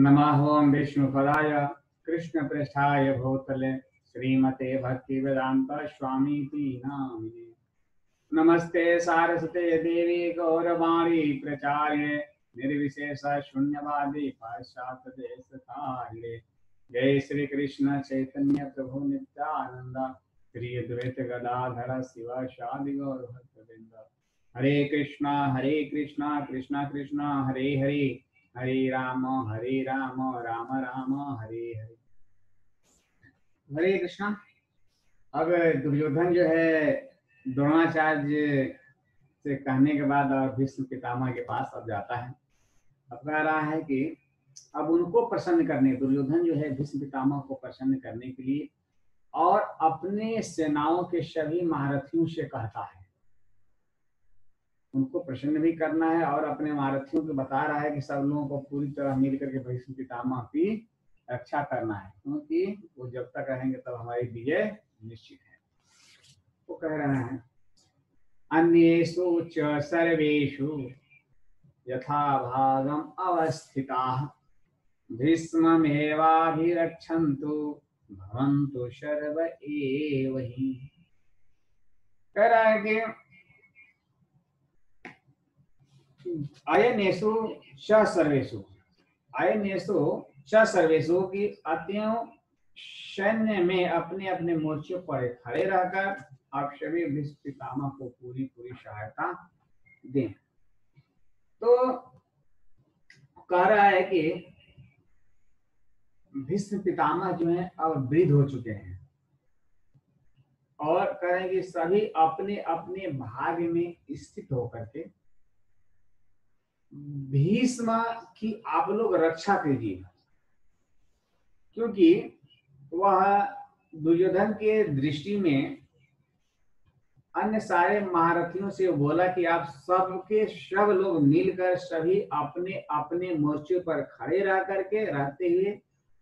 नमः ओं विष्णुपदाय कृष्णपृष्ठाय भूतले श्रीमते भक्तिवेदांत स्वामीति नामिने। नमस्ते सारस्वते देवी गौरवाणी प्रचार्ये निर्विशेष शून्यवादी पाश्चात्यदेशतारिणे। जय श्री कृष्ण चैतन्य प्रभु नित्यानंद श्री अद्वैत गदाधर शिव शादि गौर भक्तवृंद। हरे कृष्णा कृष्णा कृष्णा हरे हरे, हरे राम राम राम हरे हरे। हरे कृष्णा। अब दुर्योधन जो है द्रोणाचार्य से कहने के बाद और भीष्म पितामह के पास अब जाता है। अब कह रहा है कि अब उनको प्रसन्न करने, दुर्योधन जो है भीष्म पितामह को प्रसन्न करने के लिए और अपने सेनाओं के सभी महारथियों से कहता है, उनको प्रसन्न भी करना है और अपने महारथियों को बता रहा है कि सब लोगों को पूरी तरह मिलकर के भीष्म पितामह की रक्षा करना है, क्योंकि वो जब तक रहेंगे तब हमारी विजय निश्चित है। वो कह रहे हैं अन्येषु च सर्वेषु यथा भागम अवस्थिताः भीष्ममेवाभिरक्षन्तु भवन्तु सर्व एव हि। कह रहा है कि अयनेषु च सर्वेषु, अयनेषु च सर्वेषु की अत्यंत सैन्य में अपने अपने मोर्चों पर खड़े रहकर आप सभी भीष्म पितामह को पूरी सहायता दें। तो कह रहा है कि भीष्म पितामह जो है अब वृद्ध हो चुके हैं और कह रहे हैं कि सभी अपने अपने भाग में स्थित होकर के भीष्म की आप लोग रक्षा कीजिए, क्योंकि वह दुर्योधन के दृष्टि में अन्य सारे महारथियों से बोला कि आप सबके सब लोग मिलकर सभी अपने अपने मोर्चे पर खड़े रह करके रहते हुए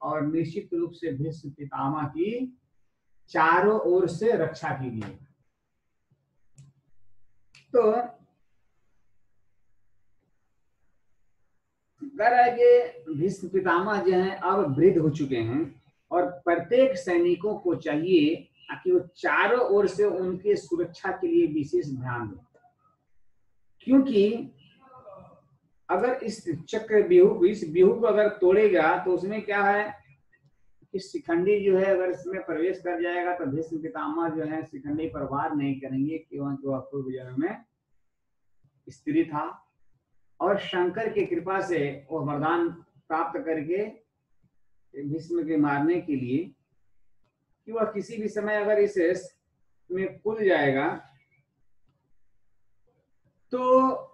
और निश्चित रूप से भीष्म पितामह की चारों ओर से रक्षा कीजिए। तो कह रहा है कि भीष्म पितामह जो हैं अब वृद्ध हो चुके हैं और प्रत्येक सैनिकों को चाहिए कि वो चारों ओर से उनके सुरक्षा के लिए विशेष ध्यान दें, क्योंकि अगर इस चक्रव्यूह इस व्यूह को अगर तोड़ेगा तो उसमें क्या है कि शिखंडी जो है अगर इसमें प्रवेश कर जाएगा तो भीष्म पितामह जो है शिखंडी पर वार नहीं करेंगे, क्योंकि वह पूर्व जन्म में स्त्री था और शंकर की कृपा से वह वरदान प्राप्त करके भीष्म के मारने के लिए कि वह किसी भी समय अगर इस में कूद जाएगा तो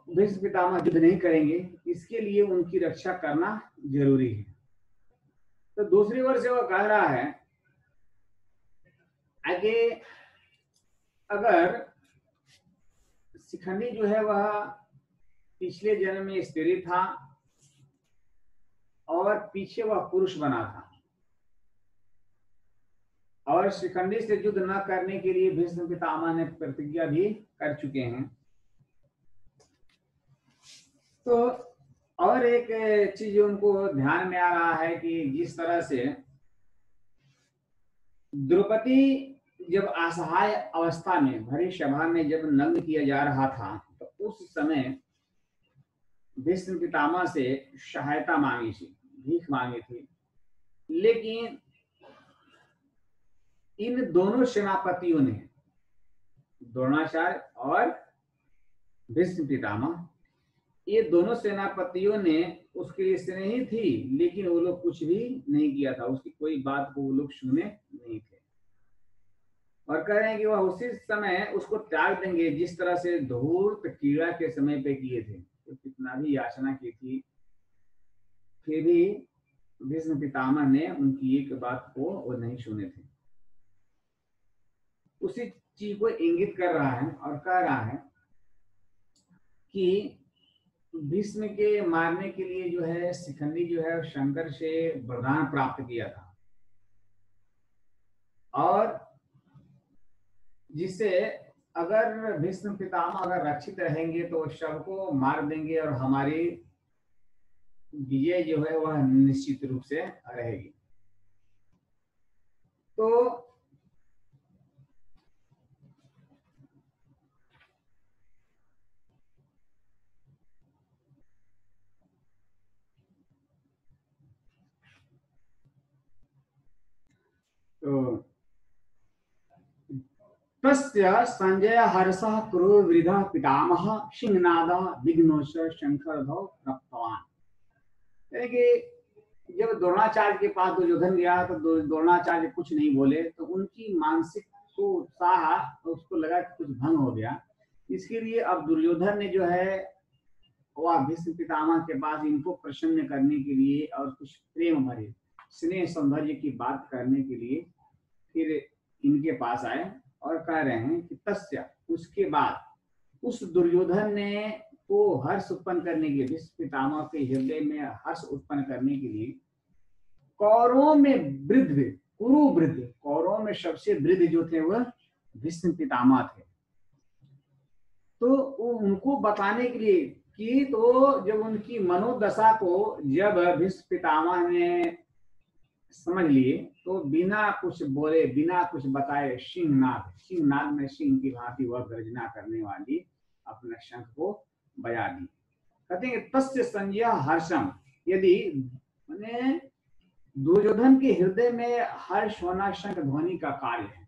भीष्म पितामह युद्ध नहीं करेंगे, इसके लिए उनकी रक्षा करना जरूरी है। तो दूसरी ओर से वह कह रहा है कि अगर शिखंडी जो है वह पिछले जन्म में स्त्री था और पीछे वह पुरुष बना था और शिखंडी से युद्ध न करने के लिए भीष्म पितामह ने प्रतिज्ञा भी कर चुके हैं। तो और एक चीज उनको ध्यान में आ रहा है कि जिस तरह से द्रौपदी जब असहाय अवस्था में भरी सभा में जब नग्न किया जा रहा था तो उस समय भीष्म पितामह से सहायता मांगी थी, भीख मांगी थी, लेकिन इन दोनों सेनापतियों ने, द्रोणाचार्य और भीष्म पितामह, ये दोनों सेनापतियों ने उसके लिए स्नेही थी, लेकिन वो लोग कुछ भी नहीं किया था, उसकी कोई बात को वो लोग सुने नहीं थे और कह रहे हैं कि वह उसी समय उसको त्याग देंगे जिस तरह से धूर्त कीड़ा के समय पे किए थे। तो कितना भी याचना की थी फिर भी भीष्म पितामह ने उनकी एक बात को वो नहीं सुने थे। उसी चीज को इंगित कर रहा है और कह रहा है कि भीष्म के मारने के लिए जो है शिखंडी जो है शंकर से वरदान प्राप्त किया था और जिससे अगर भीष्म पितामह अगर रक्षित रहेंगे तो सबको मार देंगे और हमारी विजय जो है वह निश्चित रूप से रहेगी। तो तस्य संजय हर्षः कुरु वृद्ध पितामह सिंहनाद विघ्नोश शंखरधौ रक्तवान। यानी कि जब द्रोणाचार्य के पास दुर्योधन गया तो द्रोणाचार्य कुछ नहीं बोले, तो उनकी मानसिक को उत्साह उसको लगा कि कुछ भंग हो गया। इसके लिए अब दुर्योधन ने जो है वह भीष्म पितामह के पास इनको प्रसन्न करने के लिए और कुछ प्रेम भरे स्नेह सौंदर्य की बात करने के लिए फिर इनके पास आए और कह रहे हैं कि तस्य, उसके बाद उस दुर्योधन ने को हर्ष उत्पन्न करने के लिए, भीष्म पितामह के हृदय में हर्ष उत्पन्न करने के लिए कौरवों में वृद्ध, कुरु वृद्ध, कौरवों में सबसे वृद्ध जो थे वह भीष्म पितामह थे। तो उनको बताने के लिए कि तो जब उनकी मनोदशा को जब भीष्म पितामह ने समझ लिए तो बिना कुछ बोले बिना कुछ बताए सिंहनाद, सिंहनाद में सिंह की भांति वह गर्जना करने वाली अपने शंख को बजा दी। कहते हैं तस्य संजय हर्षम, यदि मैंने दुर्योधन के हृदय में हर्ष होना शंख ध्वनि का कार्य है।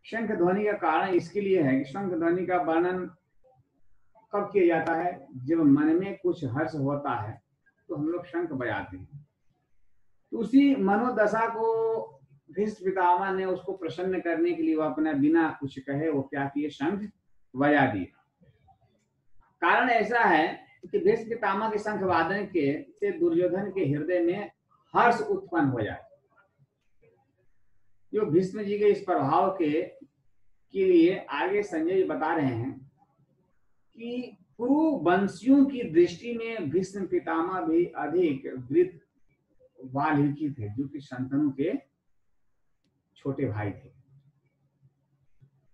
शंख ध्वनि का कारण इसके लिए है कि शंख ध्वनि का वर्णन कब किया जाता है, जब मन में कुछ हर्ष होता है तो हम लोग शंख बजाते हैं। तो उसी मनोदशा को भीष्म पितामह ने उसको प्रसन्न करने के लिए वो अपना बिना कुछ कहे वो क्या किए, शंख बजा दिए। कारण ऐसा है कि भीष्म पितामह के शंख वादन के से दुर्योधन के हृदय में हर्ष उत्पन्न हो जाए। जो भीष्म जी के इस प्रभाव के लिए आगे संजय बता रहे हैं कि कुरु वंशियों की दृष्टि में भीष्म पितामह भी अधिक वृद्ध वाल्मीकि थे, जो कि शंतनु के छोटे भाई थे।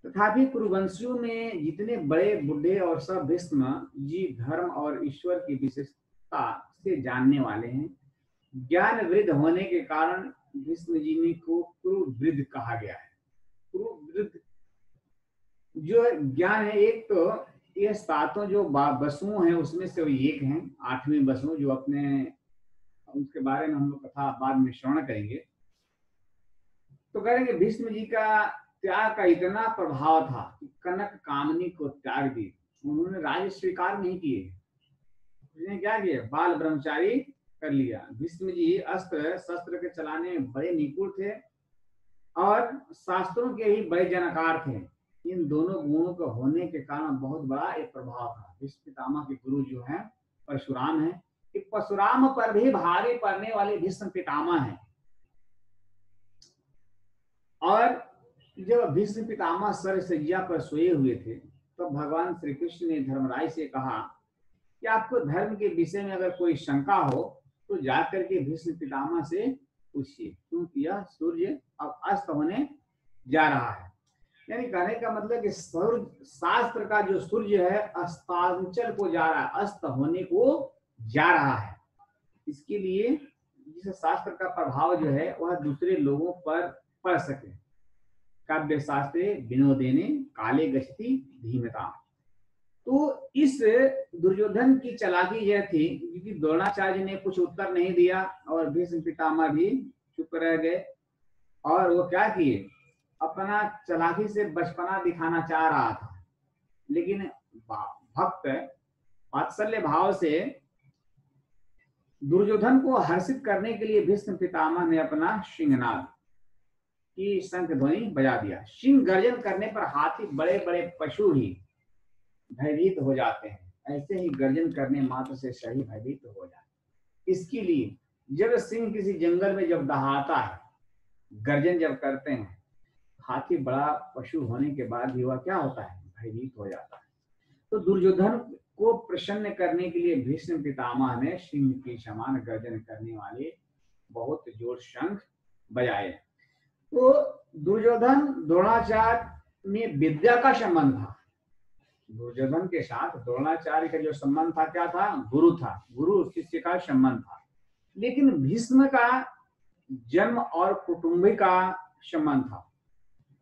तथापि कुरुवंशियों में जितने बड़े बुढ़े और सब भीष्म जी धर्म और ईश्वर की विशेषता से जानने वाले हैं। ज्ञान वृद्ध होने के कारण भीष्म जी ने को कुरुवृद्ध कहा गया है। कुरुवृद्ध जो ज्ञान है, एक तो ये सातों जो वसु हैं उसमें से एक हैं, 8वीं वसु, जो अपने उसके बारे में हम लोग कथा बाद में श्रवण करेंगे। तो कहेंगे भीष्म जी का त्याग का इतना प्रभाव था कि कनक कामनी को त्याग दी, उन्होंने राज्य स्वीकार नहीं किए। उसने क्या किया, बाल ब्रह्मचारी कर लिया। भीष्म जी अस्त्र शस्त्र के चलाने में बड़े निपुण थे और शास्त्रों के ही बड़े जानकार थे। इन दोनों गुणों के होने के कारण बहुत बड़ा एक प्रभाव था। भीष्म पितामह के गुरु जो हैं परशुराम हैं, परशुराम पर भी भारी पड़ने वाले भीष्म पितामह हैं। और जब भीष्म पितामह सरसैया पर सोए हुए थे तो भगवान श्री कृष्ण ने धर्मराज से कहा कि आपको धर्म के विषय में अगर कोई शंका हो तो जाकर के भीष्म पितामह से पूछिए, क्योंकि यह सूर्य अब अस्त होने जा रहा है। यानी कहने का मतलब कि शास्त्र का जो सूर्य है अस्तांचल को जा रहा है, अस्त होने को जा रहा है। इसके लिए जिस शास्त्र का प्रभाव जो है वह दूसरे लोगों पर पड़ सके। काव्य शास्त्रे विनोदेने काले गच्छति धीमता। तो इस दुर्योधन की चालाकी यह थी क्योंकि द्रोणाचार्य ने कुछ उत्तर नहीं दिया और भीष्म पितामह भी चुप रह गए और वो क्या किए, अपना चालाकी से बचपना दिखाना चाह रहा था। लेकिन भक्त वात्सल्य भाव से दुर्योधन को हर्षित करने के लिए भीष्म पितामह ने अपना सिंहनाद की शंख ध्वनि बजा दिया। सिंह गर्जन करने पर हाथी बड़े बड़े पशु ही भयभीत हो जाते हैं, ऐसे ही गर्जन करने मात्र से सही भयभीत हो जाते। इसके लिए जब सिंह किसी जंगल में जब दहाड़ता है, गर्जन जब करते हैं, हाथी बड़ा पशु होने के बाद भी वह क्या होता है, भयभीत हो जाता है। तो दुर्योधन को प्रसन्न करने के लिए भीष्म पितामह ने सिंह के समान गर्जन करने वाले बहुत जोर शंख बजाए। तो दुर्योधन द्रोणाचार्य में विद्या का संबंध था, दुर्योधन के साथ द्रोणाचार्य का जो संबंध था क्या था, गुरु था, गुरु शिष्य का संबंध था। लेकिन भीष्म का जन्म और कुटुंबी का संबंध था।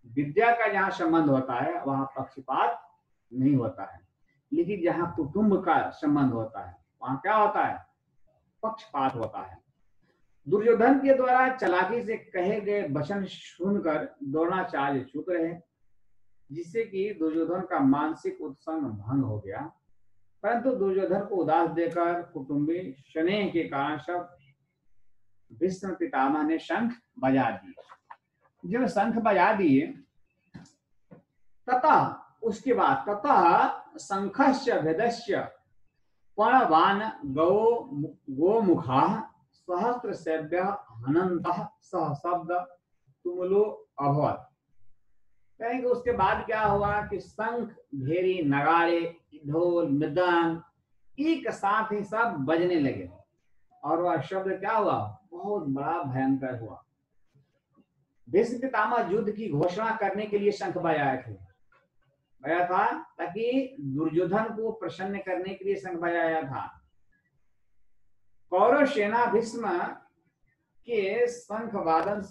विद्या का जहाँ संबंध होता है वहां पक्षपात नहीं होता है, लेकिन जहाँ कुटुंब का संबंध होता है वहां क्या होता है, पक्षपात होता है। दुर्योधन के द्वारा चालाकी से कहे गए वचन सुनकर द्रोणाचार्य चुप रहे, जिससे कि दुर्योधन का मानसिक उत्संग भंग हो गया। परंतु दुर्योधन को उदास देकर कुटुंबी स्नेह के कारण सब भीष्म पितामह ने शंख बजा दिए। जब शंख बजा दिए तथा उसके बाद तथा शंखस्य भेदस्य पर्णवान गो मुखा सहस्त्र सेव्य हनंत सह शब्द तुमुलो अभवत। कहेंगे उसके बाद क्या हुआ कि शंख भेरी नगाड़े ढोल मृदंग एक साथ ही सब बजने लगे और वह शब्द क्या हुआ, बहुत बड़ा भयंकर हुआ। भीष्म पितामह युद्ध की घोषणा करने के लिए शंख बजाए थे, बजाया था ताकि दुर्योधन को प्रसन्न करने के लिए शंख बजाया था। कौरव सेना भीष्म के शंख वादन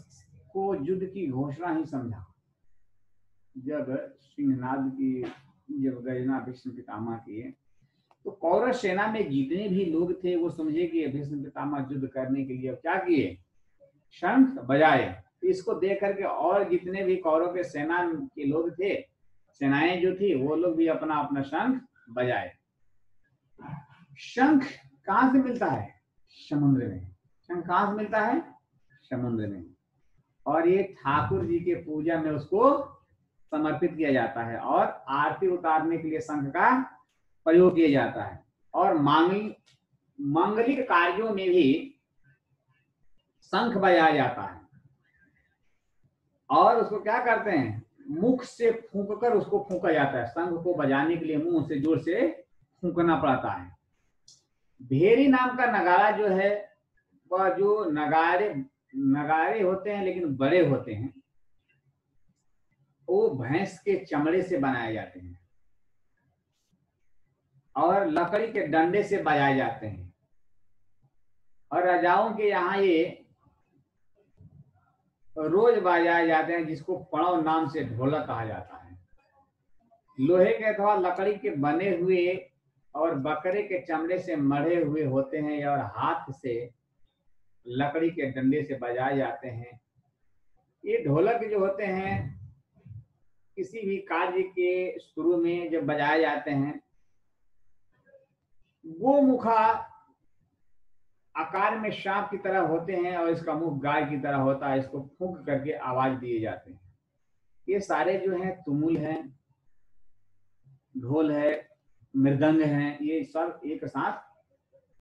को युद्ध की घोषणा ही समझा। जब सिंहनाद की जब गर्जना भीष्म पितामह की, तो कौरव सेना में जितने भी लोग थे वो समझे कि भीष्म पितामह युद्ध करने के लिए क्या किए, शंख बजाए। इसको देख करके और जितने भी कौरव के सेना के लोग थे, सेनाएं जो थी, वो लोग भी अपना अपना शंख बजाए। शंख कहां से मिलता है, समुद्र में। शंख कहां से मिलता है, समुद्र में। और ये ठाकुर जी के पूजा में उसको समर्पित किया जाता है और आरती उतारने के लिए शंख का प्रयोग किया जाता है। और मांगलिक कार्यों में भी शंख बजाया जाता है। और उसको क्या करते हैं, मुख से फूंक कर उसको फूंका जाता है। शंख को बजाने के लिए मुंह से जोर से फूंकना पड़ता है। भेरी नाम का नगाड़ा जो है, वह जो नगाड़े होते हैं लेकिन बड़े होते हैं, वो भैंस के चमड़े से बनाए जाते हैं और लकड़ी के डंडे से बजाए जाते हैं। और राजाओं के यहाँ ये रोज बजाए जाते हैं, जिसको पड़व नाम से ढोलक कहा जाता है। लोहे के अथवा लकड़ी के बने हुए और बकरे के चमड़े से मढ़े हुए होते हैं और हाथ से लकड़ी के डंडे से बजाए जाते हैं। ये ढोलक जो होते हैं किसी भी कार्य के शुरू में जब बजाए जाते हैं, वो मुखा आकार में सांप की तरह होते हैं और इसका मुख गाय की तरह होता है। इसको फूंक करके आवाज दिए जाते हैं। ये सारे जो हैं तुमुल हैं, ढोल है, मृदंग हैं, ये सब एक साथ